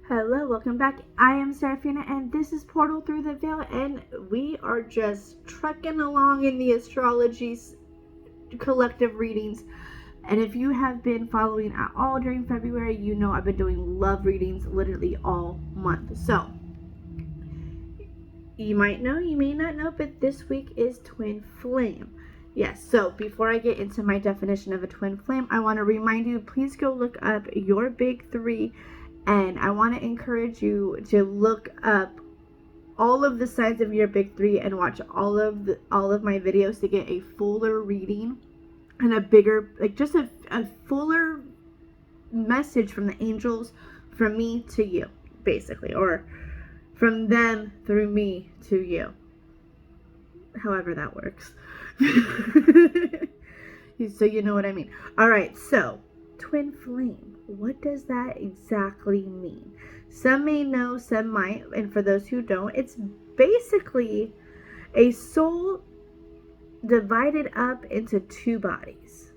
Hello, welcome back. I am Serafina and this is Portal Through the Veil, and we are just trucking along in the astrology collective readings. And if you have been following at all during February, you know I've been doing love readings literally all month. So you might know, you may not know, but this week is Twin Flame. Yes, so before I get into my definition of a twin flame, I want to remind you, please go look up your big three. And I want to encourage you to look up all of the signs of your big three and watch all of my videos to get a fuller reading and a bigger, like just a fuller message from the angels, from me to you, basically, or from them through me to you. However that works. So you know what I mean. All right, so twin flame. What does that exactly mean? Some may know, some might, and for those who don't, it's basically a soul divided up into two bodies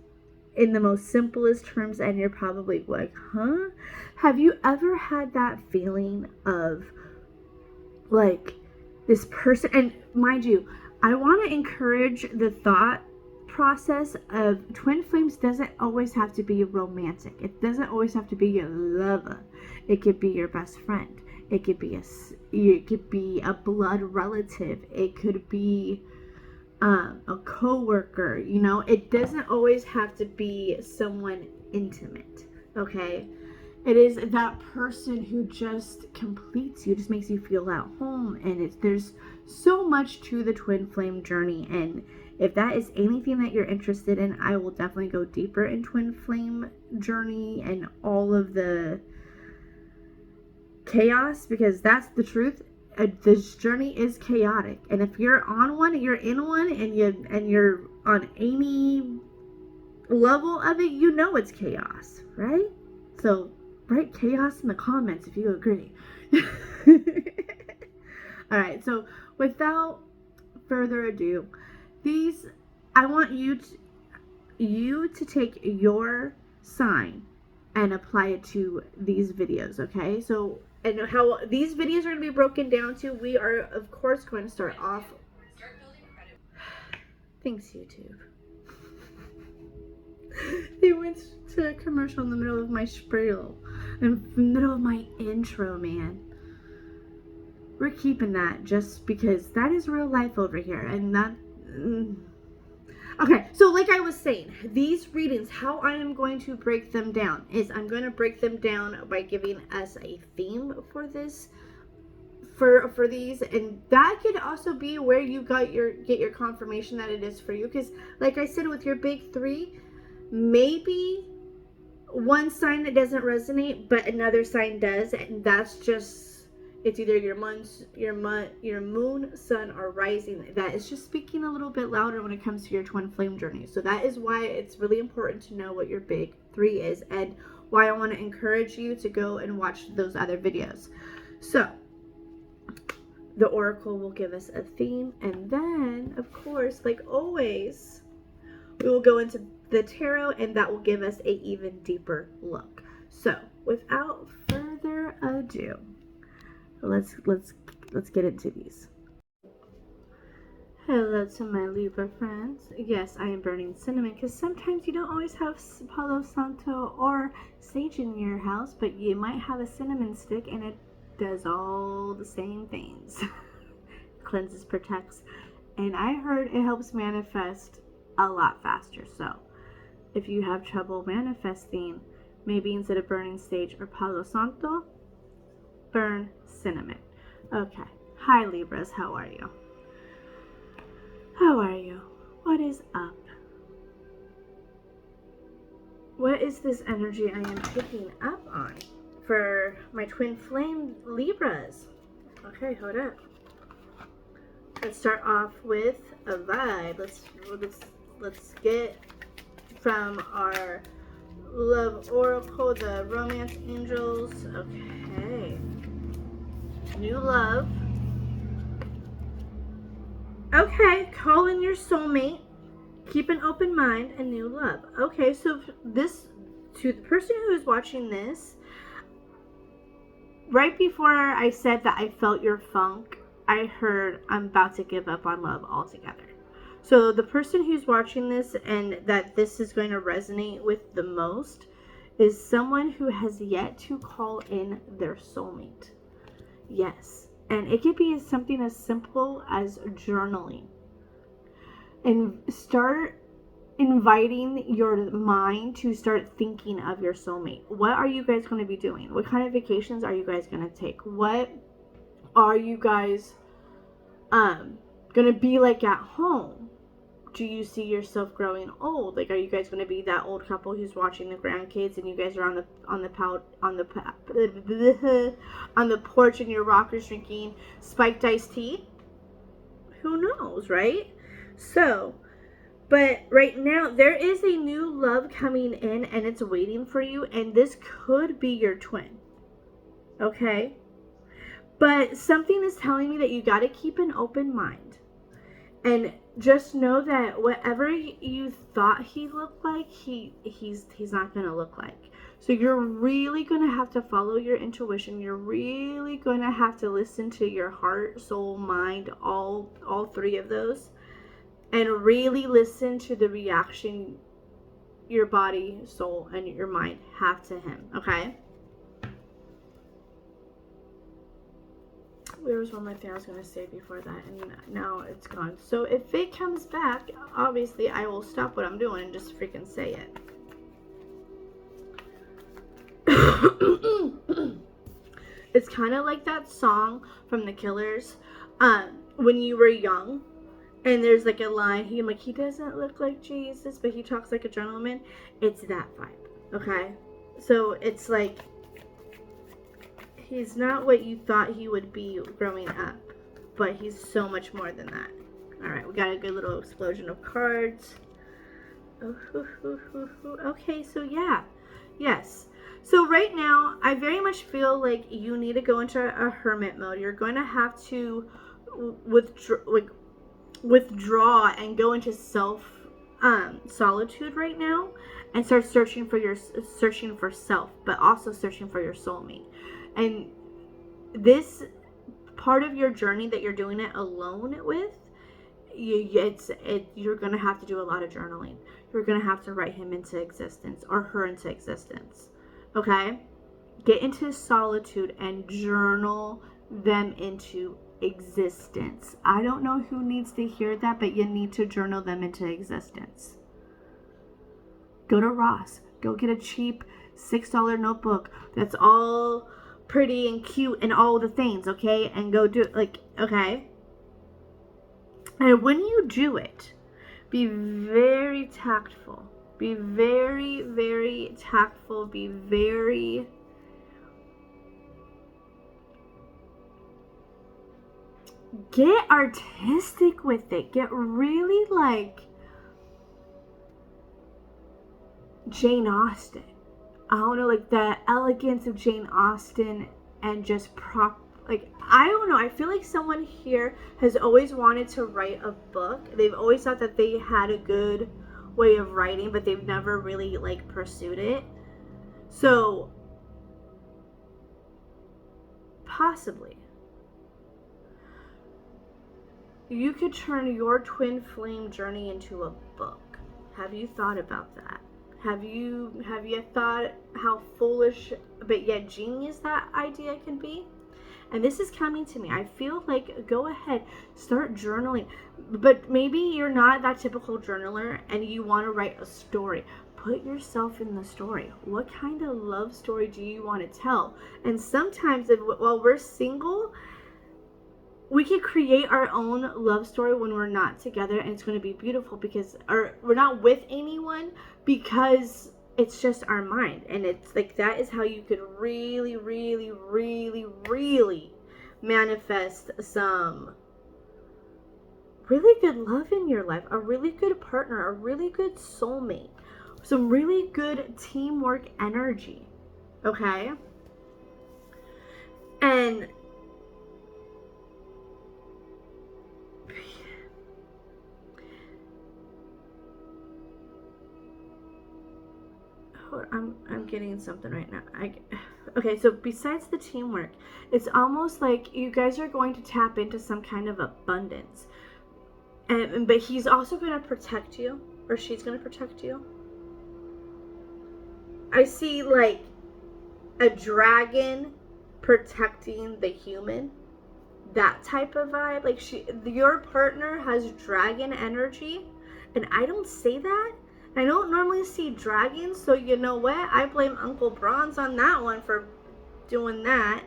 in the most simplest terms. And you're probably like, huh? Have you ever had that feeling of like this person? And mind you, I want to encourage the thought process of twin flames doesn't always have to be romantic. It doesn't always have to be your lover. It could be your best friend. It could be a blood relative. It could be a coworker. You know, it doesn't always have to be someone intimate. Okay, it is that person who just completes you, just makes you feel at home. And there's so much to the twin flame journey, and if that is anything that you're interested in, I will definitely go deeper in twin flame journey and all of the chaos, because that's the truth. This journey is chaotic, and if you're on one, you're in one, and you're on any level of it, you know it's chaos, right? So write chaos in the comments if you agree. All right, so without further ado, I want you to take your sign and apply it to these videos, okay? So, and how these videos are going to be broken down to, we are of course going to start off. Thanks, YouTube. They went to a commercial in the middle of my spiel, in the middle of my intro, man. We're keeping that just because that is real life over here, and that. Okay, so like I was saying, these readings, how I am going to break them down is I'm going to break them down by giving us a theme for this, for these, and that could also be where you get your confirmation that it is for you. Because like I said, with your big three, maybe one sign that doesn't resonate, but another sign does, and that's just. It's either your moon, sun, or rising that is just speaking a little bit louder when it comes to your twin flame journey. So that is why it's really important to know what your big three is, and why I want to encourage you to go and watch those other videos. So the oracle will give us a theme, and then of course, like always, we will go into the tarot, and that will give us a even deeper look. So without further ado, let's get into these. Hello to my Libra friends. Yes, I am burning cinnamon because sometimes you don't always have Palo Santo or sage in your house, but you might have a cinnamon stick, and it does all the same things. Cleanses, protects, and I heard it helps manifest a lot faster. So if you have trouble manifesting, maybe instead of burning sage or Palo Santo, burn cinnamon. Okay. Hi Libras, how are you? How are you? What is up? What is this energy I am picking up on for my twin flame Libras? Okay, hold up. Let's start off with a vibe. Let's get from our love oracle, the romance angels. Okay. New love. Okay, call in your soulmate. Keep an open mind and new love. Okay, so this, to the person who is watching this, right before I said that I felt your funk, I heard I'm about to give up on love altogether. So the person who's watching this and that this is going to resonate with the most is someone who has yet to call in their soulmate. Yes. And it could be something as simple as journaling. And start inviting your mind to start thinking of your soulmate. What are you guys going to be doing? What kind of vacations are you guys going to take? What are you guys going to be like at home? Do you see yourself growing old? Like, are you guys going to be that old couple who's watching the grandkids and you guys are on the porch and your rockers drinking spiked iced tea? Who knows, right? So, but right now, there is a new love coming in and it's waiting for you. And this could be your twin. Okay? But something is telling me that you got to keep an open mind. And just know that whatever you thought he looked like, he's not going to look like. So you're really going to have to follow your intuition. You're really going to have to listen to your heart, soul, mind, all three of those. And really listen to the reaction your body, soul, and your mind have to him, okay? There was one more thing I was going to say before that, and now it's gone. So if it comes back, obviously I will stop what I'm doing and just freaking say it. It's kind of like that song from The Killers, When You Were Young. And there's like a line, he doesn't look like Jesus, but he talks like a gentleman. It's that vibe, okay? So it's like, he's not what you thought he would be growing up, but he's so much more than that. All right, we got a good little explosion of cards. Okay, so yeah, yes. So right now, I very much feel like you need to go into a hermit mode. You're going to have to withdraw and go into solitude right now and start searching for self, but also searching for your soulmate. And this part of your journey that you're doing it alone with, you're going to have to do a lot of journaling. You're going to have to write him into existence or her into existence. Okay? Get into solitude and journal them into existence. I don't know who needs to hear that, but you need to journal them into existence. Go to Ross. Go get a cheap $6 notebook that's all pretty and cute and all the things, okay? And go do it, okay? And when you do it, be very tactful. Be very, very tactful. Be very... Get artistic with it. Get really Jane Austen. I don't know, the elegance of Jane Austen and just I don't know. I feel like someone here has always wanted to write a book. They've always thought that they had a good way of writing, but they've never really pursued it. So possibly you could turn your twin flame journey into a book. Have you thought about that? Have you thought how foolish but yet genius that idea can be? And this is coming to me. I feel like, go ahead, start journaling. But maybe you're not that typical journaler and you want to write a story. Put yourself in the story. What kind of love story do you want to tell? And sometimes while we're single, we can create our own love story when we're not together, and it's going to be beautiful or we're not with anyone, because it's just our mind. And it's that is how you could really, really, really, really manifest some really good love in your life, a really good partner, a really good soulmate, some really good teamwork energy. Okay? And I'm getting something right now. Okay, so besides the teamwork, it's almost like you guys are going to tap into some kind of abundance. But he's also going to protect you, or she's going to protect you. I see like a dragon protecting the human. That type of vibe. Like your partner has dragon energy, and I don't say that. I don't normally see dragons, so you know what? I blame Uncle Bronze on that one for doing that.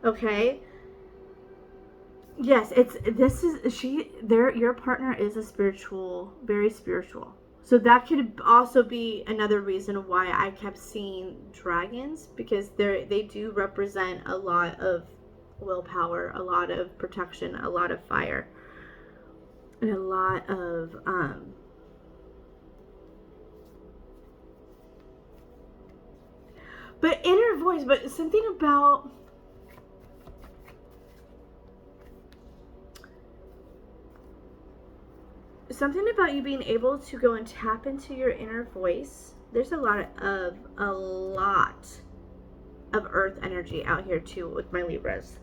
Okay. Yes, your partner is a spiritual, very spiritual. So that could also be another reason why I kept seeing dragons, because they do represent a lot of willpower, a lot of protection, a lot of fire, and a lot of but inner voice, but something about you being able to go and tap into your inner voice. There's a lot of earth energy out here too with my Libras.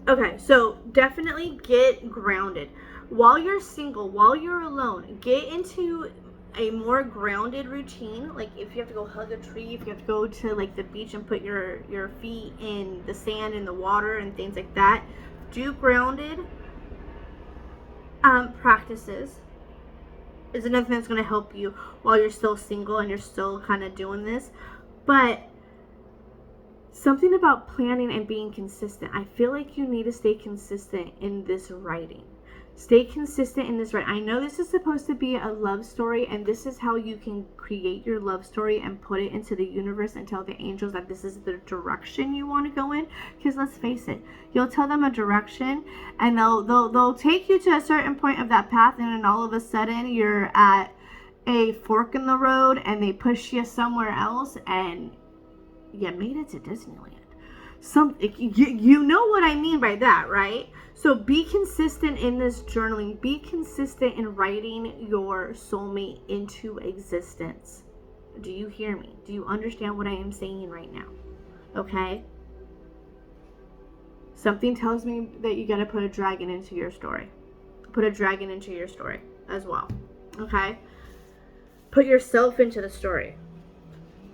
Okay, so definitely get grounded. While you're single, while you're alone, get into a more grounded routine. Like if you have to go hug a tree, if you have to go to like the beach and put your feet in the sand and the water and things like that, do grounded practices is another thing that's going to help you while you're still single and you're still kind of doing this. But something about planning and being consistent. I feel like you need to stay consistent in this writing. Stay consistent in this writing. I know this is supposed to be a love story, and this is how you can create your love story and put it into the universe and tell the angels that this is the direction you want to go in. Because let's face it, you'll tell them a direction, and they'll take you to a certain point of that path, and then all of a sudden you're at a fork in the road, and they push you somewhere else, and you made it to Disneyland. You know what I mean by that, right? So be consistent in this journaling. Be consistent in writing your soulmate into existence. Do you hear me? Do you understand what I am saying right now? Okay? Something tells me that you gotta put a dragon into your story. Put a dragon into your story as well. Okay? Put yourself into the story.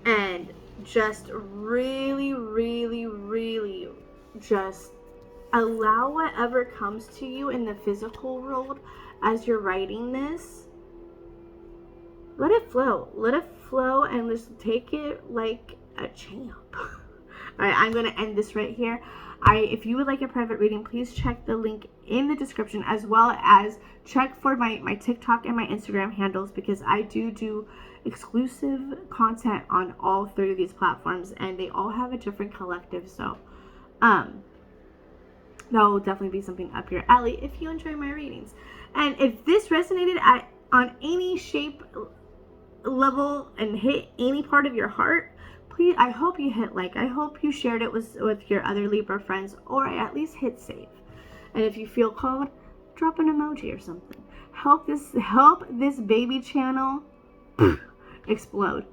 And just really, really, really just allow whatever comes to you in the physical world as you're writing this. Let it flow. Let it flow and just take it like a champ. Alright, I'm going to end this right here. If you would like a private reading, please check the link in the description, as well as check for my TikTok and my Instagram handles, because I do exclusive content on all 3 of these platforms, and they all have a different collective. So that will definitely be something up your alley if you enjoy my readings. And if this resonated on any shape, level, and hit any part of your heart, please, I hope you hit like. I hope you shared it with your other Libra friends, or at least hit save. And if you feel called, drop an emoji or something. Help this baby channel explode.